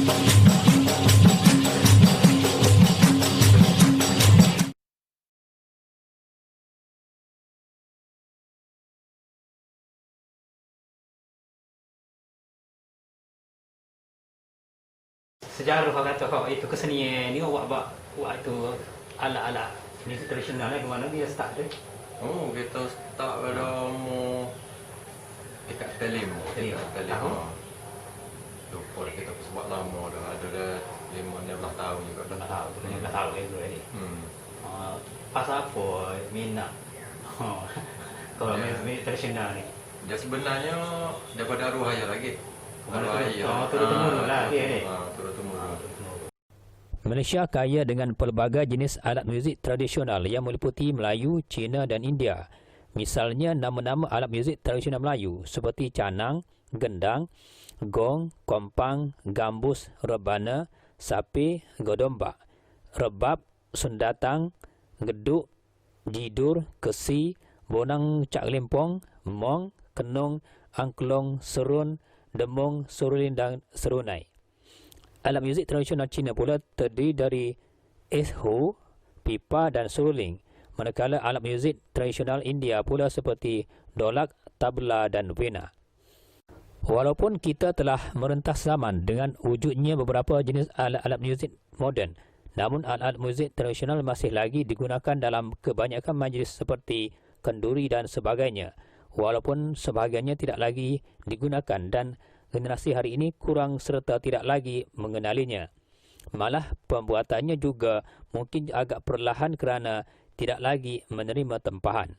Sejarah kau kata kau itu kesenian ni awak buat itu ala-ala muzik tradisional ni mana dia start dia? Oh, kita start pada umur dekat Telim. Tahun? Lupa dah kita sebab lama dah. Ada dah 5-16 tahun juga dah. 5 tahun, 15 tahun ni. Pas apa minat? Kalau muzik tradisional ni. Dia sebenarnya daripada arwah ayah lagi. Turun-temurun lah dia ni. Turun-temurun. Malaysia kaya dengan pelbagai jenis alat muzik tradisional yang meliputi Melayu, Cina dan India. Misalnya nama-nama alat muzik tradisional Melayu seperti canang, gendang, gong, kompang, gambus, rebana, sapi, godombak, rebab, sundatang, geduk, jidur, kesi, bonang cak lempong, mong, kenong, angklong, serun, demung, surulin dan serunai. Alat muzik tradisional Cina pula terdiri dari erhu, pipa dan suruling. Manakala alat muzik tradisional India pula seperti dolak, tabla dan vena. Walaupun kita telah merentas zaman dengan wujudnya beberapa jenis alat-alat muzik moden, namun alat-alat muzik tradisional masih lagi digunakan dalam kebanyakan majlis seperti kenduri dan sebagainya. Walaupun sebahagiannya tidak lagi digunakan dan generasi hari ini kurang serta tidak lagi mengenalinya. Malah pembuatannya juga mungkin agak perlahan kerana tidak lagi menerima tempahan.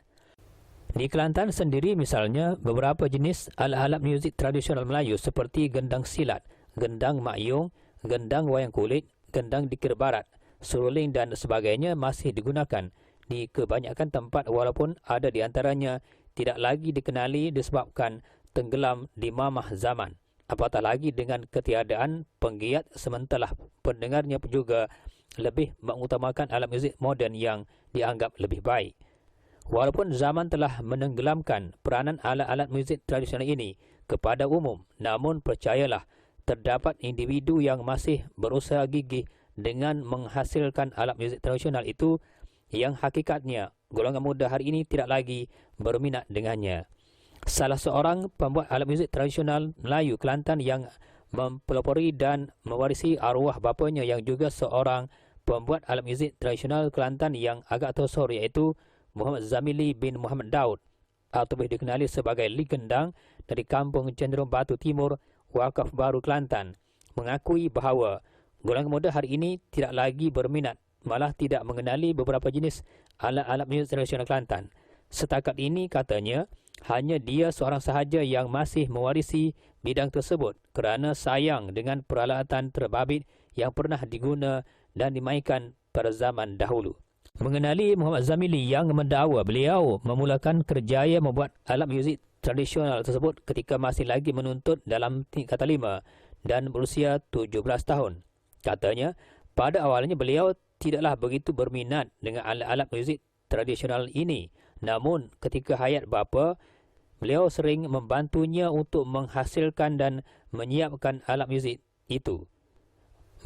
Di Kelantan sendiri misalnya, beberapa jenis alat-alat muzik tradisional Melayu seperti gendang silat, gendang makyung, gendang wayang kulit, gendang dikir barat, suruling dan sebagainya masih digunakan di kebanyakan tempat walaupun ada di antaranya tidak lagi dikenali disebabkan tenggelam di mamah zaman. Apatah lagi dengan ketiadaan penggiat sementara pendengarnya juga lebih mengutamakan alat muzik moden yang dianggap lebih baik. Walaupun zaman telah menenggelamkan peranan alat-alat muzik tradisional ini kepada umum, namun percayalah terdapat individu yang masih berusaha gigih dengan menghasilkan alat muzik tradisional itu yang hakikatnya golongan muda hari ini tidak lagi berminat dengannya. Salah seorang pembuat alat muzik tradisional Melayu Kelantan yang mempelopori dan mewarisi arwah bapanya yang juga seorang pembuat alat muzik tradisional Kelantan yang agak tersohor iaitu Muhammad Zamili bin Muhammad Daud atau lebih dikenali sebagai Li Gendang dari kampung Cenderung Batu Timur, Wakaf Baru Kelantan, mengakui bahawa golongan muda hari ini tidak lagi berminat, malah tidak mengenali beberapa jenis alat-alat muzik tradisional Kelantan. Setakat ini katanya, hanya dia seorang sahaja yang masih mewarisi bidang tersebut kerana sayang dengan peralatan terbabit yang pernah diguna dan dimainkan pada zaman dahulu. Mengenali Muhammad Zamili yang mendakwa beliau memulakan kerjaya membuat alat muzik tradisional tersebut ketika masih lagi menuntut dalam tingkatan 5 dan berusia 17 tahun. Katanya, pada awalnya beliau tidaklah begitu berminat dengan alat-alat muzik tradisional ini. Namun ketika hayat bapa, beliau sering membantunya untuk menghasilkan dan menyiapkan alat muzik itu.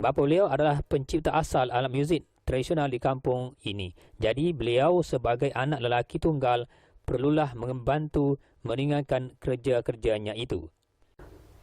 Bapa beliau adalah pencipta asal alat muzik tradisional di kampung ini. Jadi beliau sebagai anak lelaki tunggal perlulah membantu meringankan kerja-kerjanya itu.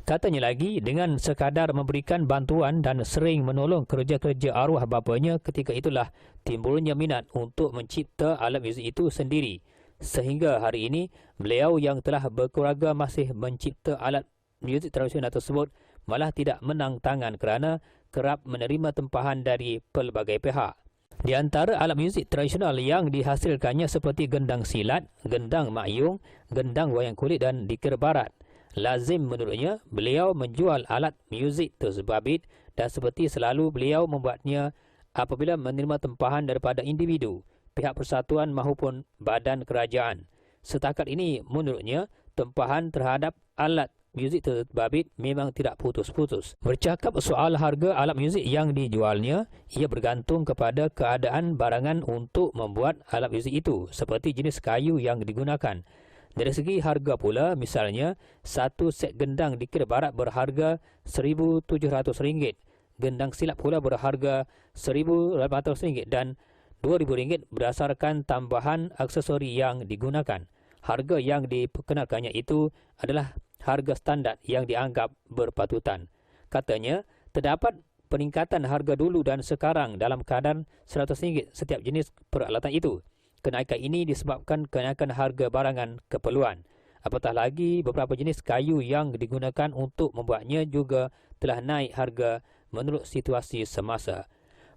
Katanya lagi, dengan sekadar memberikan bantuan dan sering menolong kerja-kerja arwah bapanya, ketika itulah timbulnya minat untuk mencipta alat muzik itu sendiri. Sehingga hari ini, beliau yang telah berkeluarga masih mencipta alat muzik tradisional tersebut malah tidak menang tangan kerana kerap menerima tempahan dari pelbagai pihak. Di antara alat muzik tradisional yang dihasilkannya seperti gendang silat, gendang makyung, gendang wayang kulit dan dikir barat. Lazim menurutnya, beliau menjual alat muzik tersebabit dan seperti selalu beliau membuatnya apabila menerima tempahan daripada individu, pihak persatuan maupun badan kerajaan. Setakat ini, menurutnya, tempahan terhadap alat muzik tersebabit memang tidak putus-putus. Bercakap soal harga alat muzik yang dijualnya, ia bergantung kepada keadaan barangan untuk membuat alat muzik itu, seperti jenis kayu yang digunakan. Dari segi harga pula, misalnya, satu set gendang dikir barat berharga RM1,700, gendang silat pula berharga RM1,800 dan RM2,000 berdasarkan tambahan aksesori yang digunakan. Harga yang diperkenalkannya itu adalah harga standard yang dianggap berpatutan. Katanya, terdapat peningkatan harga dulu dan sekarang dalam kadar RM100 setiap jenis peralatan itu. Kenaikan ini disebabkan kenaikan harga barangan keperluan. Apatah lagi, beberapa jenis kayu yang digunakan untuk membuatnya juga telah naik harga menurut situasi semasa.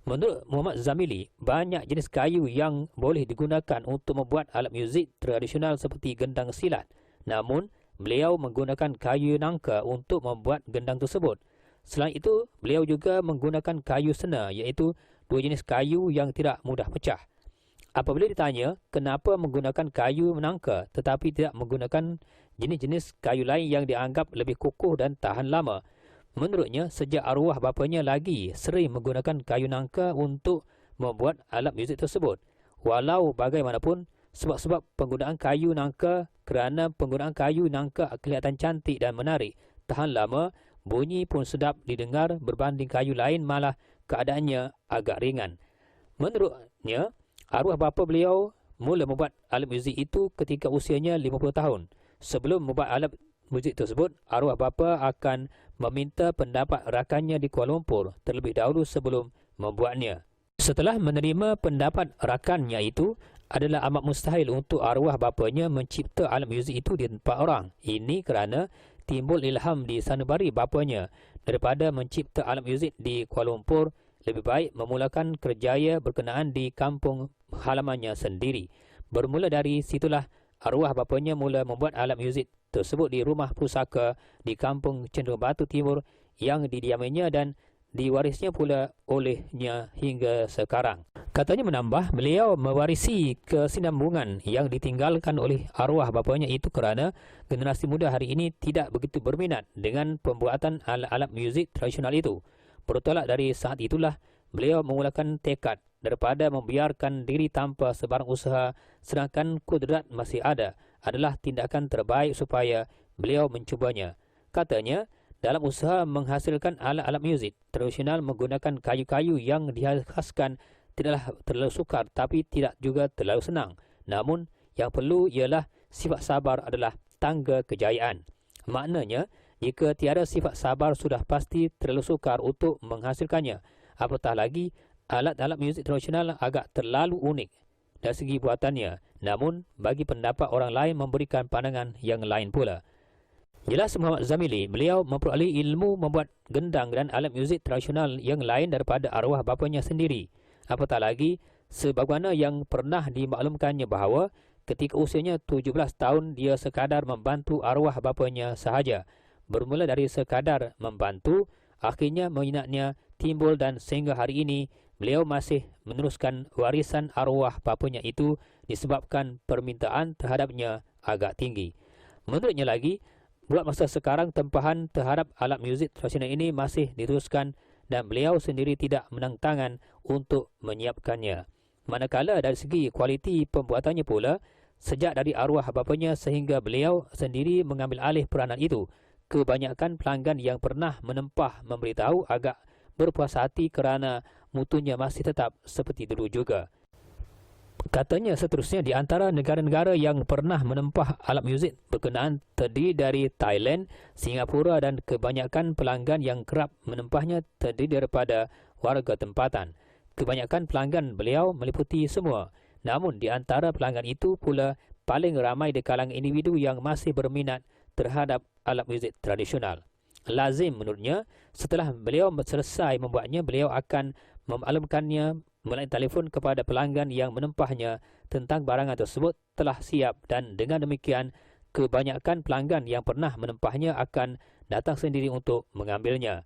Menurut Muhammad Zamili, banyak jenis kayu yang boleh digunakan untuk membuat alat muzik tradisional seperti gendang silat. Namun, beliau menggunakan kayu nangka untuk membuat gendang tersebut. Selain itu, beliau juga menggunakan kayu sena, iaitu dua jenis kayu yang tidak mudah pecah. Apabila ditanya kenapa menggunakan kayu nangka tetapi tidak menggunakan jenis-jenis kayu lain yang dianggap lebih kokoh dan tahan lama, menurutnya sejak arwah bapanya lagi sering menggunakan kayu nangka untuk membuat alat muzik tersebut. Walau bagaimanapun, sebab-sebab penggunaan kayu nangka kerana penggunaan kayu nangka kelihatan cantik dan menarik, tahan lama, bunyi pun sedap didengar berbanding kayu lain malah keadaannya agak ringan. Menurutnya, arwah bapa beliau mula membuat alat muzik itu ketika usianya 50 tahun. Sebelum membuat alat muzik tersebut, arwah bapa akan meminta pendapat rakannya di Kuala Lumpur terlebih dahulu sebelum membuatnya. Setelah menerima pendapat rakannya itu, adalah amat mustahil untuk arwah bapanya mencipta alat muzik itu di tempat orang. Ini kerana timbul ilham di sanubari bapanya. Daripada mencipta alat muzik di Kuala Lumpur, lebih baik memulakan kerjaya berkenaan di kampung halamannya sendiri. Bermula dari situlah arwah bapanya mula membuat alat muzik tersebut di rumah pusaka di kampung Cenderum Batu Timur yang didiaminya dan diwarisnya pula olehnya hingga sekarang. Katanya menambah, beliau mewarisi kesinambungan yang ditinggalkan oleh arwah bapanya itu kerana generasi muda hari ini tidak begitu berminat dengan pembuatan alat-alat muzik tradisional itu. Bertolak dari saat itulah, beliau memulakan tekad daripada membiarkan diri tanpa sebarang usaha sedangkan kudrat masih ada adalah tindakan terbaik supaya beliau mencubanya. Katanya, dalam usaha menghasilkan alat-alat muzik tradisional menggunakan kayu-kayu yang dikhaskan tidaklah terlalu sukar tapi tidak juga terlalu senang. Namun, yang perlu ialah sifat sabar adalah tangga kejayaan. Maknanya, jika tiada sifat sabar sudah pasti terlalu sukar untuk menghasilkannya. Apatah lagi, alat-alat muzik tradisional agak terlalu unik dari segi buatannya. Namun, bagi pendapat orang lain memberikan pandangan yang lain pula. Jelas Muhammad Zamili, beliau memperoleh ilmu membuat gendang dan alat muzik tradisional yang lain daripada arwah bapanya sendiri. Apatah lagi, sebagaimana yang pernah dimaklumkannya bahawa ketika usianya 17 tahun dia sekadar membantu arwah bapanya sahaja. Bermula dari sekadar membantu, akhirnya minatnya timbul dan sehingga hari ini beliau masih meneruskan warisan arwah bapanya itu disebabkan permintaan terhadapnya agak tinggi. Menurutnya lagi, buat masa sekarang tempahan terhadap alat muzik tradisional ini masih diteruskan dan beliau sendiri tidak menang tangan untuk menyiapkannya. Manakala dari segi kualiti pembuatannya pula, sejak dari arwah bapanya sehingga beliau sendiri mengambil alih peranan itu, kebanyakan pelanggan yang pernah menempah memberitahu agak berpuas hati kerana mutunya masih tetap seperti dulu juga. Katanya seterusnya, di antara negara-negara yang pernah menempah alat muzik berkenaan terdiri dari Thailand, Singapura dan kebanyakan pelanggan yang kerap menempahnya terdiri daripada warga tempatan. Kebanyakan pelanggan beliau meliputi semua. Namun di antara pelanggan itu pula paling ramai di kalangan individu yang masih berminat terhadap alat muzik tradisional. Lazim menurutnya, setelah beliau selesai membuatnya, beliau akan memaklumkannya melalui telefon kepada pelanggan yang menempahnya tentang barangan tersebut telah siap dan dengan demikian kebanyakan pelanggan yang pernah menempahnya akan datang sendiri untuk mengambilnya.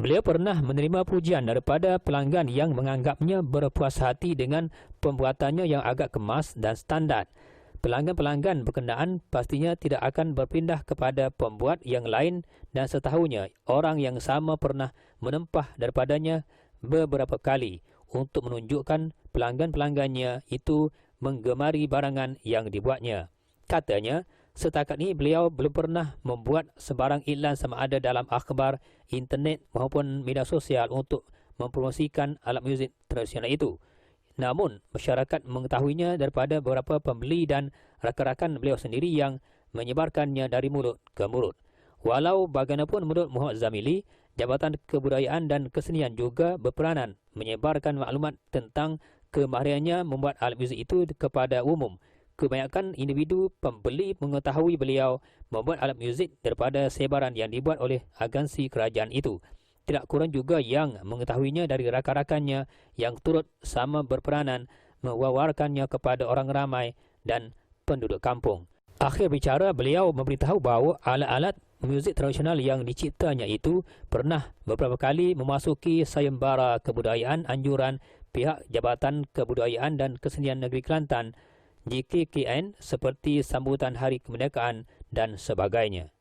Beliau pernah menerima pujian daripada pelanggan yang menganggapnya berpuas hati dengan pembuatannya yang agak kemas dan standar. Pelanggan-pelanggan berkenaan pastinya tidak akan berpindah kepada pembuat yang lain dan setahunya orang yang sama pernah menempah daripadanya beberapa kali untuk menunjukkan pelanggan-pelanggannya itu menggemari barangan yang dibuatnya. Katanya, Setakat ini beliau belum pernah membuat sebarang iklan sama ada dalam akhbar, internet maupun media sosial untuk mempromosikan alat muzik tradisional itu. Namun, masyarakat mengetahuinya daripada beberapa pembeli dan rakan-rakan beliau sendiri yang menyebarkannya dari mulut ke mulut. Walau bagaimanapun menurut Muhammad Zamili, Jabatan Kebudayaan dan Kesenian juga berperanan menyebarkan maklumat tentang kemahirannya membuat alat muzik itu kepada umum. Kebanyakan individu pembeli mengetahui beliau membuat alat muzik daripada sebaran yang dibuat oleh agensi kerajaan itu. Tidak kurang juga yang mengetahuinya dari rakan-rakannya yang turut sama berperanan mewawarkannya kepada orang ramai dan penduduk kampung. Akhir bicara, beliau memberitahu bahawa alat-alat muzik tradisional yang diciptanya itu pernah beberapa kali memasuki sayembara kebudayaan anjuran pihak Jabatan Kebudayaan dan Kesenian Negeri Kelantan JKKN seperti sambutan Hari Kemerdekaan dan sebagainya.